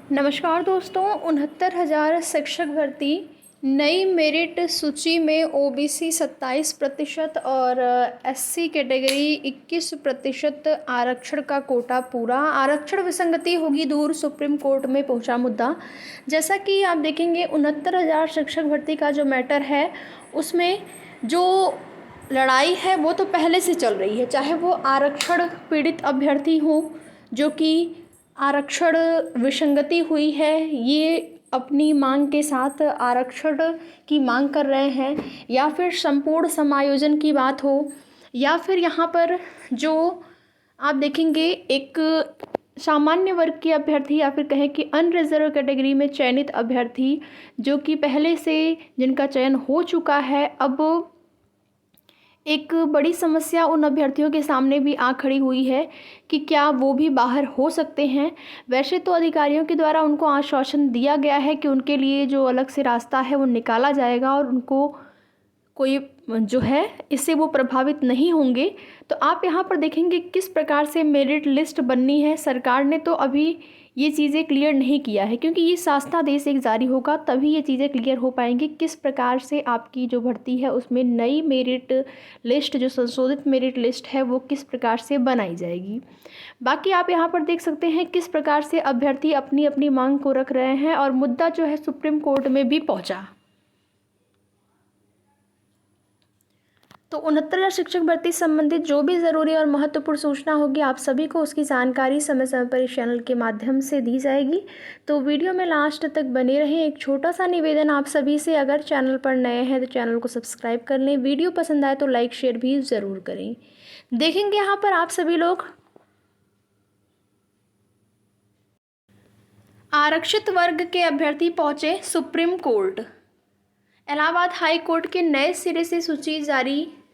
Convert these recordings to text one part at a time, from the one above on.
नमस्कार दोस्तों। 69,000 शिक्षक भर्ती, नई मेरिट सूची में ओबीसी 27% और एससी कैटेगरी 21% आरक्षण का कोटा पूरा। आरक्षण विसंगति होगी दूर, सुप्रीम कोर्ट में पहुंचा मुद्दा। जैसा कि आप देखेंगे 69,000 शिक्षक भर्ती का जो मैटर है उसमें जो लड़ाई है वो तो पहले से चल रही है, चाहे वो आरक्षण पीड़ित अभ्यर्थी हों जो कि आरक्षण विसंगति हुई है, ये अपनी मांग के साथ आरक्षण की मांग कर रहे हैं, या फिर संपूर्ण समायोजन की बात हो, या फिर यहाँ पर जो आप देखेंगे एक सामान्य वर्ग के अभ्यर्थी या फिर कहें कि अनरिजर्व कैटेगरी में चयनित अभ्यर्थी जो कि पहले से जिनका चयन हो चुका है, अब एक बड़ी समस्या उन अभ्यर्थियों के सामने भी आ खड़ी हुई है कि क्या वो भी बाहर हो सकते हैं। वैसे तो अधिकारियों के द्वारा उनको आश्वासन दिया गया है कि उनके लिए जो अलग से रास्ता है वो निकाला जाएगा और उनको कोई जो है इससे वो प्रभावित नहीं होंगे। तो आप यहाँ पर देखेंगे किस प्रकार से मेरिट लिस्ट बननी है। सरकार ने तो अभी ये चीज़ें क्लियर नहीं किया है, क्योंकि ये शासनादेश एक जारी होगा तभी ये चीज़ें क्लियर हो पाएंगी किस प्रकार से आपकी जो भर्ती है उसमें नई मेरिट लिस्ट, जो संशोधित मेरिट लिस्ट है वो किस प्रकार से बनाई जाएगी। बाकी आप यहाँ पर देख सकते हैं किस प्रकार से अभ्यर्थी अपनी अपनी मांग को रख रहे हैं और मुद्दा जो है सुप्रीम कोर्ट में भी पहुँचा। तो 69,000 शिक्षक भर्ती संबंधित जो भी ज़रूरी और महत्वपूर्ण सूचना होगी आप सभी को उसकी जानकारी समय समय पर इस चैनल के माध्यम से दी जाएगी। तो वीडियो में लास्ट तक बने रहें। एक छोटा सा निवेदन आप सभी से, अगर चैनल पर नए हैं तो चैनल को सब्सक्राइब कर लें, वीडियो पसंद आए तो लाइक शेयर भी ज़रूर करें। देखेंगे यहाँ पर आप सभी लोग आरक्षित वर्ग के अभ्यर्थी पहुँचे supreme court. Allahabad high court के नए सिरे से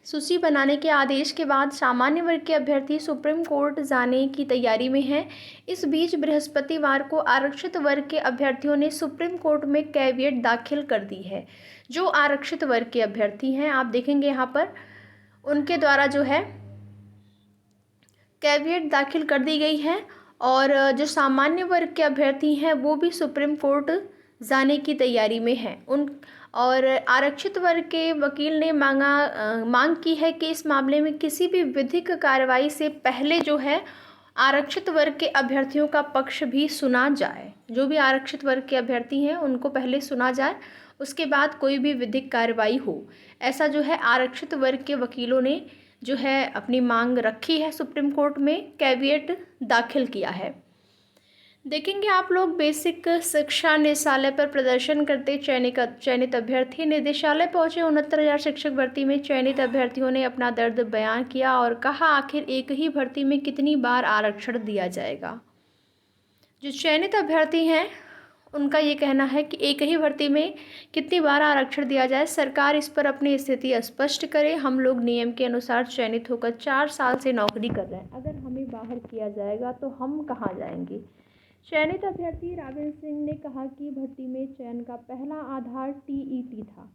सूची बनाने के आदेश के बाद सामान्य वर्ग के अभ्यर्थी सुप्रीम कोर्ट जाने की तैयारी में हैं। इस बीच बृहस्पतिवार को आरक्षित वर्ग के अभ्यर्थियों ने सुप्रीम कोर्ट में कैविएट दाखिल कर दी है। जो आरक्षित वर्ग के अभ्यर्थी हैं आप देखेंगे यहाँ पर उनके द्वारा जो है कैविएट दाखिल कर दी गई है, और जो सामान्य वर्ग के अभ्यर्थी हैं वो भी सुप्रीम कोर्ट जाने की तैयारी में हैं। और आरक्षित वर्ग के वकील ने मांग की है कि इस मामले में किसी भी विधिक कार्रवाई से पहले जो है आरक्षित वर्ग के अभ्यर्थियों का पक्ष भी सुना जाए। जो भी आरक्षित वर्ग के अभ्यर्थी हैं उनको पहले सुना जाए, उसके बाद कोई भी विधिक कार्रवाई हो। ऐसा जो है आरक्षित वर्ग के वकीलों ने जो है अपनी मांग रखी है, सुप्रीम कोर्ट में कैविएट दाखिल किया है। देखेंगे आप लोग बेसिक शिक्षा निदेशालय पर प्रदर्शन करते चयनित अभ्यर्थी निदेशालय पहुंचे। 69,000 शिक्षक भर्ती में चयनित अभ्यर्थियों ने अपना दर्द बयां किया और कहा आखिर एक ही भर्ती में कितनी बार आरक्षण दिया जाएगा। जो चयनित अभ्यर्थी हैं उनका ये कहना है कि एक ही भर्ती में कितनी बार आरक्षण दिया जाए, सरकार इस पर अपनी स्थिति स्पष्ट करे। हम लोग नियम के अनुसार चयनित होकर 4 साल से नौकरी कर रहे हैं, अगर हमें बाहर किया जाएगा तो हम कहाँ जाएंगे। चयनित अभ्यर्थी राविल सिंह ने कहा कि भर्ती में चयन का पहला आधार टीईटी था,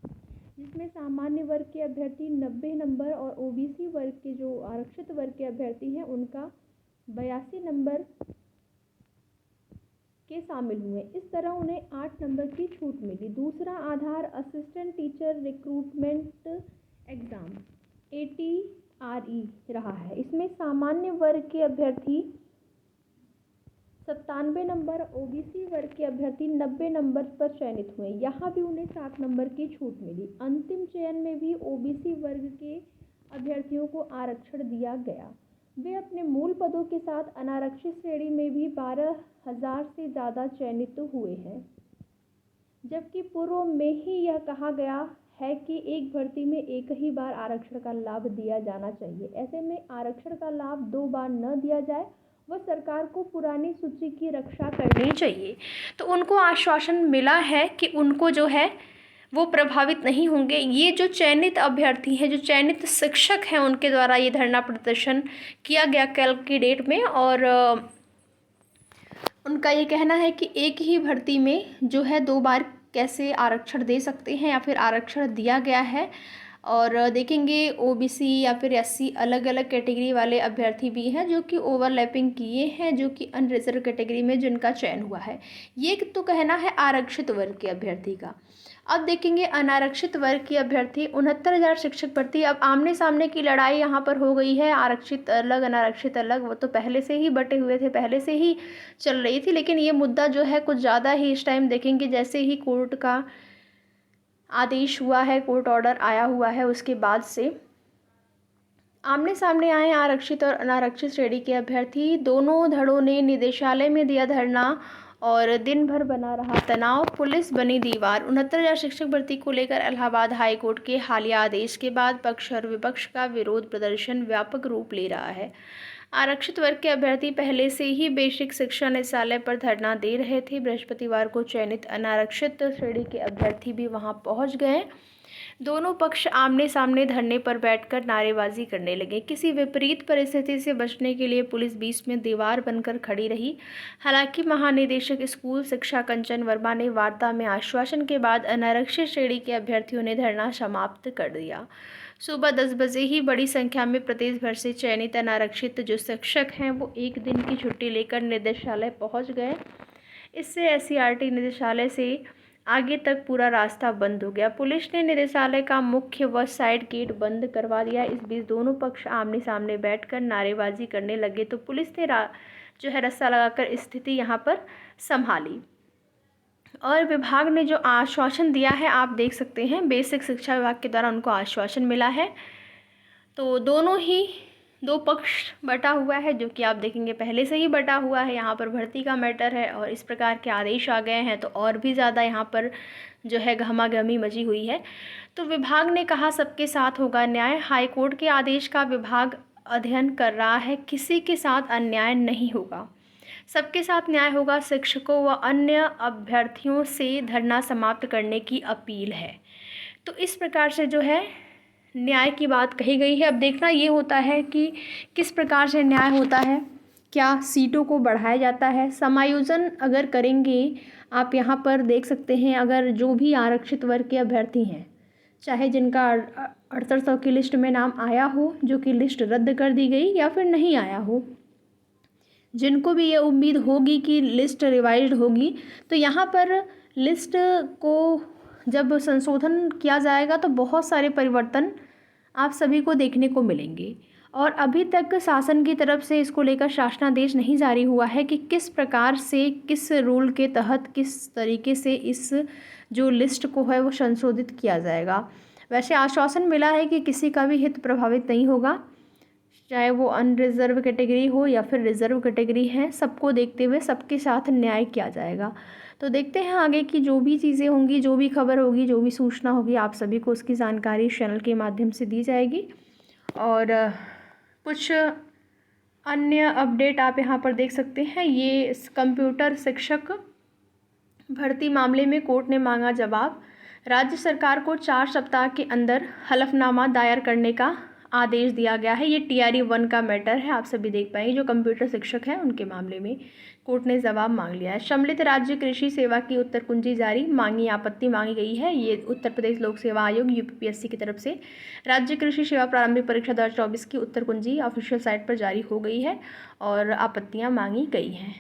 जिसमें सामान्य वर्ग के अभ्यर्थी 90 नंबर और ओबीसी वर्ग के जो आरक्षित वर्ग के अभ्यर्थी हैं उनका 82 नंबर के शामिल हुए। इस तरह उन्हें 8 नंबर की छूट मिली। दूसरा आधार assistant teacher recruitment exam ATRE रहा है। इसमें सामान्य वर्ग के अभ्यर्थी 97 नंबर, ओबीसी वर्ग के अभ्यर्थी 90 नंबर पर चयनित हुए। यहाँ भी उन्हें 7 नंबर की छूट मिली। अंतिम चयन में भी ओबीसी वर्ग के अभ्यर्थियों को आरक्षण दिया गया। वे अपने मूल पदों के साथ अनारक्षित श्रेणी में भी 12,000 से ज़्यादा चयनित हुए हैं, जबकि पूर्व में ही यह कहा गया है कि एक भर्ती में एक ही बार आरक्षण का लाभ दिया जाना चाहिए। ऐसे में आरक्षण का लाभ 2 बार न दिया जाए, वह सरकार को पुरानी सूची की रक्षा करनी चाहिए। तो उनको आश्वासन मिला है कि उनको जो है वो प्रभावित नहीं होंगे। ये जो चयनित अभ्यर्थी हैं, जो चयनित शिक्षक हैं, उनके द्वारा ये धरना प्रदर्शन किया गया कल की डेट में, और उनका ये कहना है कि एक ही भर्ती में जो है 2 बार कैसे आरक्षण दे सकते हैं, या फिर आरक्षण दिया गया है। और देखेंगे ओबीसी या फिर एससी अलग अलग कैटेगरी वाले अभ्यर्थी भी हैं जो कि ओवरलैपिंग किए हैं, जो कि अनरिजर्व कैटेगरी में जिनका चयन हुआ है। ये तो कहना है आरक्षित वर्ग के अभ्यर्थी का। अब देखेंगे अनारक्षित वर्ग के अभ्यर्थी 69,000 शिक्षक भर्ती। अब आमने सामने की लड़ाई यहाँ पर हो गई है, आरक्षित अलग अनारक्षित अलग। वो तो पहले से ही बटे हुए थे, पहले से ही चल रही थी, लेकिन ये मुद्दा जो है कुछ ज़्यादा ही इस टाइम देखेंगे जैसे ही कोर्ट का आदेश हुआ है, कोर्ट ऑर्डर आया हुआ है, उसके बाद से आमने सामने आए आरक्षित और अनारक्षित श्रेणी के अभ्यर्थी। दोनों धड़ों ने निदेशालय में दिया धरना और दिन भर बना रहा तनाव, पुलिस बनी दीवार। 69,000 शिक्षक भर्ती को लेकर इलाहाबाद हाई कोर्ट के हालिया आदेश के बाद पक्ष और विपक्ष का विरोध प्रदर्शन व्यापक रूप ले रहा है। आरक्षित वर्ग के अभ्यर्थी पहले से ही बेसिक शिक्षा निदेशालय पर धरना दे रहे थे। बृहस्पतिवार को चयनित अनारक्षित श्रेणी के अभ्यर्थी भी वहां पहुंच गए। दोनों पक्ष आमने सामने धरने पर बैठकर नारेबाजी करने लगे। किसी विपरीत परिस्थिति से बचने के लिए पुलिस बीच में दीवार बनकर खड़ी रही। हालांकि महानिदेशक स्कूल शिक्षा कंचन वर्मा ने वार्ता में आश्वासन के बाद अनारक्षित श्रेणी के अभ्यर्थियों ने धरना समाप्त कर दिया। सुबह 10 बजे ही बड़ी संख्या में प्रदेश भर से चयनित अनारक्षित जो शिक्षक हैं वो एक दिन की छुट्टी लेकर निदेशालय पहुँच गए। इससे SCRT निदेशालय से आगे तक पूरा रास्ता बंद हो गया। पुलिस ने निदेशालय का मुख्य व साइड गेट बंद करवा दिया। इस बीच दोनों पक्ष आमने सामने बैठकर नारेबाजी करने लगे तो पुलिस ने जो है रस्सा लगाकर स्थिति यहाँ पर संभाली। और विभाग ने जो आश्वासन दिया है आप देख सकते हैं, बेसिक शिक्षा विभाग के द्वारा उनको आश्वासन मिला है। तो दोनों ही दो पक्ष बटा हुआ है, जो कि आप देखेंगे पहले से ही बटा हुआ है। यहाँ पर भर्ती का मैटर है और इस प्रकार के आदेश आ गए हैं तो और भी ज़्यादा यहाँ पर जो है गहमागहमी मची हुई है। तो विभाग ने कहा सबके साथ होगा न्याय। हाईकोर्ट के आदेश का विभाग अध्ययन कर रहा है, किसी के साथ अन्याय नहीं होगा, सबके साथ न्याय होगा। शिक्षकों व अन्य अभ्यर्थियों से धरना समाप्त करने की अपील है। तो इस प्रकार से जो है न्याय की बात कही गई है। अब देखना ये होता है कि किस प्रकार से न्याय होता है, क्या सीटों को बढ़ाया जाता है, समायोजन अगर करेंगे। आप यहाँ पर देख सकते हैं, अगर जो भी आरक्षित वर्ग के अभ्यर्थी हैं, चाहे जिनका 6800 की लिस्ट में नाम आया हो, जो कि लिस्ट रद्द कर दी गई, या फिर नहीं आया हो, जिनको भी ये उम्मीद होगी कि लिस्ट रिवाइज्ड होगी, तो यहाँ पर लिस्ट को जब संशोधन किया जाएगा तो बहुत सारे परिवर्तन आप सभी को देखने को मिलेंगे। और अभी तक शासन की तरफ से इसको लेकर शासनादेश नहीं जारी हुआ है कि किस प्रकार से, किस रूल के तहत, किस तरीके से इस जो लिस्ट को है वो संशोधित किया जाएगा। वैसे आश्वासन मिला है कि किसी का भी हित प्रभावित नहीं होगा, चाहे वो अनरिजर्व कैटेगरी हो या फिर रिजर्व कैटेगरी है, सबको देखते हुए सबके साथ न्याय किया जाएगा। तो देखते हैं आगे की जो भी चीज़ें होंगी, जो भी खबर होगी, जो भी सूचना होगी, आप सभी को उसकी जानकारी चैनल के माध्यम से दी जाएगी। और कुछ अन्य अपडेट आप यहाँ पर देख सकते हैं। ये कंप्यूटर शिक्षक भर्ती मामले में कोर्ट ने मांगा जवाब। राज्य सरकार को 4 सप्ताह के अंदर हलफनामा दायर करने का आदेश दिया गया है। ये TRE 1 का मैटर है, आप सभी देख पाएंगे। जो कंप्यूटर शिक्षक हैं उनके मामले में कोर्ट ने जवाब मांग लिया है। सम्मिलित राज्य कृषि सेवा की उत्तर कुंजी जारी, मांगी आपत्ति मांगी गई है। ये उत्तर प्रदेश लोक सेवा आयोग UPPSC की तरफ से राज्य कृषि सेवा प्रारंभिक परीक्षा 2024 की उत्तर कुंजी ऑफिशियल साइट पर जारी हो गई है और आपत्तियाँ मांगी गई हैं।